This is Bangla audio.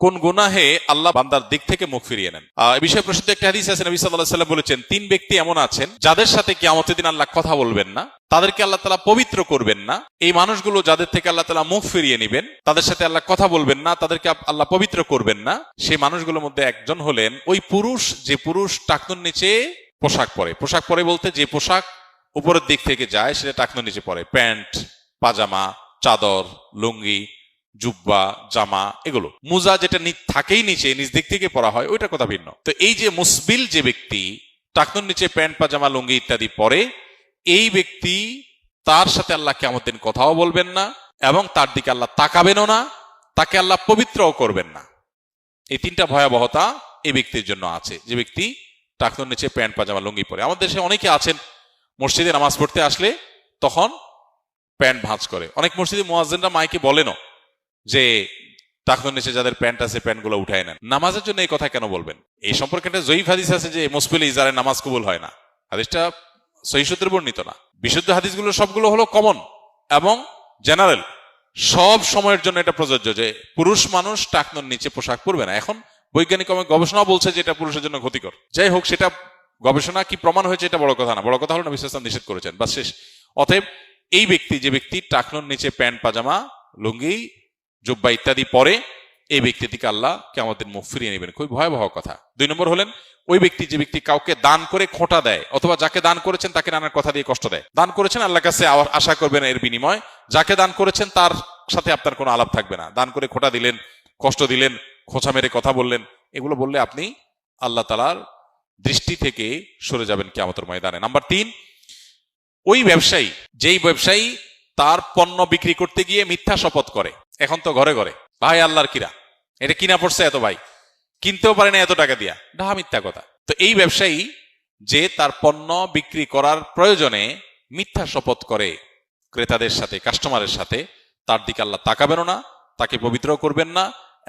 কোন গুনাহে আল্লাহ বান্দার দিক থেকে মুখ ফিরিয়ে নেন। এই বিষয়ে প্রসিদ্ধ একটা হাদিস আছে, নবী সাল্লাল্লাহু আলাইহি ওয়াসাল্লাম বলেছেন, 3 ব্যক্তি এমন আছেন যাদের সাথে কিয়ামতের দিন আল্লাহ কথা বলবেন না, তাদেরকে আল্লাহ তাআলা পবিত্র করবেন না। এই মানুষগুলো যাদের থেকে আল্লাহ তাআলা মুখ ফিরিয়ে নেবেন, তাদের সাথে আল্লাহ কথা বলবেন না, তাদেরকে আল্লাহ পবিত্র করবেন না। সেই মানুষগুলোর মধ্যে একজন হলেন ওই পুরুষ, যে পুরুষ টাকনুর নিচে পোশাক পরে। পোশাক পরে বলতে যে পোশাক উপরের দিক থেকে যায় সেটা টাকনুর নিচে পরে, প্যান্ট, পাজামা, চাদর, লুঙ্গি, জুব্বা, জামা, এগুলো। মুজা যেটা থাকেই নিচে, নিচ দিক থেকে পরা হয়, ওইটার কথা ভিন্ন। তো এই যে মুসবিল যে ব্যক্তি টাকনুর নিচে প্যান্ট, পাজামা, লুঙ্গি ইত্যাদি পরে, এই ব্যক্তি, তার সাথে আল্লাহ কিয়ামতের দিন কথাও বলবেন না এবং তার দিকে আল্লাহ তাকাবেনও না, তাকে আল্লাহ পবিত্রও করবেন না। এই 3টা ভয়াবহতা এই ব্যক্তির জন্য আছে, যে ব্যক্তি টাকনুর নিচে প্যান্ট, পাজামা, লুঙ্গি পরে। আমাদের দেশে অনেকে আছেন মসজিদে নামাজ পড়তে আসলে তখন প্যান্ট ভাঁজ করে। অনেক মসজিদে মুয়াজ্জিনরা মাইকে বলেনও যে টাকনুর নিচে যাদের প্যান্ট আছে প্যান্টগুলো উঠায় নেন। নামাজের জন্য এই কথা কেন বলবেন? এই সম্পর্কে একটা জয়ীফ হাদিস আছে যে মুসবিল ইজারে নামাজ কবুল হয় না। হাদিসটা সহিহ সূত্রে বর্ণিত না। বিশুদ্ধ হাদিসগুলো সবগুলো হলো কমন এবং জেনারেল, সব সময়ের জন্য এটা প্রযোজ্য যে পুরুষ মানুষ টাকনুর নিচে পোশাক পরবে না। এখন বৈজ্ঞানিক গবেষণা বলছে যে এটা পুরুষের জন্য ক্ষতিকর। যাই হোক, সেটা গবেষণা কি প্রমাণ হয়েছে এটা বড় কথা না, বড় কথা হলো নবী সাল্লাল্লাহু আলাইহি ওয়াসাল্লাম নিষেধ করেছেন, বাস শেষ। অতএব এই ব্যক্তি, যে ব্যক্তি টাকনুর নিচে প্যান্ট, পাজামা, লুঙ্গি, জুব্বা ইত্যাদি পরে, এই ব্যক্তি থেকে আল্লাহ কিয়ামতের দিন মুখ ফিরিয়ে নেবেন। খুব ভয়াবহ কথা। 2 নম্বর হলেন ওই ব্যক্তি, যে ব্যক্তি কাউকে দান করে খোঁটা দেয়, অথবা যাকে দান করেছেন তাকে নানার কথা দিয়ে কষ্ট দেয়। দান করেছেন, আল্লাহর কাছে আশা করবেন এর বিনিময়। যাকে দান করেছেন তার সাথে আপনার কোনো আলাপ থাকবে না। দান করে খোঁটা দিলেন, কষ্ট দিলেন, খোঁচা মেরে কথা বললেন, এগুলো বললে আপনি আল্লাহ তাআলার দৃষ্টি থেকে সরে যাবেন কিয়ামতের ময়দানে। নাম্বার 3, ওই ব্যবসায়ী, যেই ব্যবসায়ী তার পণ্য বিক্রি করতে গিয়ে মিথ্যা শপথ করে। এখন তো ঘরে ঘরে ভাই আল্লাহর কিরা, এটা কিনা পড়ছে এত, ভাই কিনতেও পারে না এত টাকা দিয়া, ডাহা মিথ্যা কথা। তো এই ব্যবসায়ী যে তার পণ্য বিক্রি করার প্রয়োজনে মিথ্যা শপথ করে ক্রেতাদের সাথে, কাস্টমারের সাথে, তার দিকে আল্লাহ তাকাবেনও না, তাকে পবিত্র করবেন না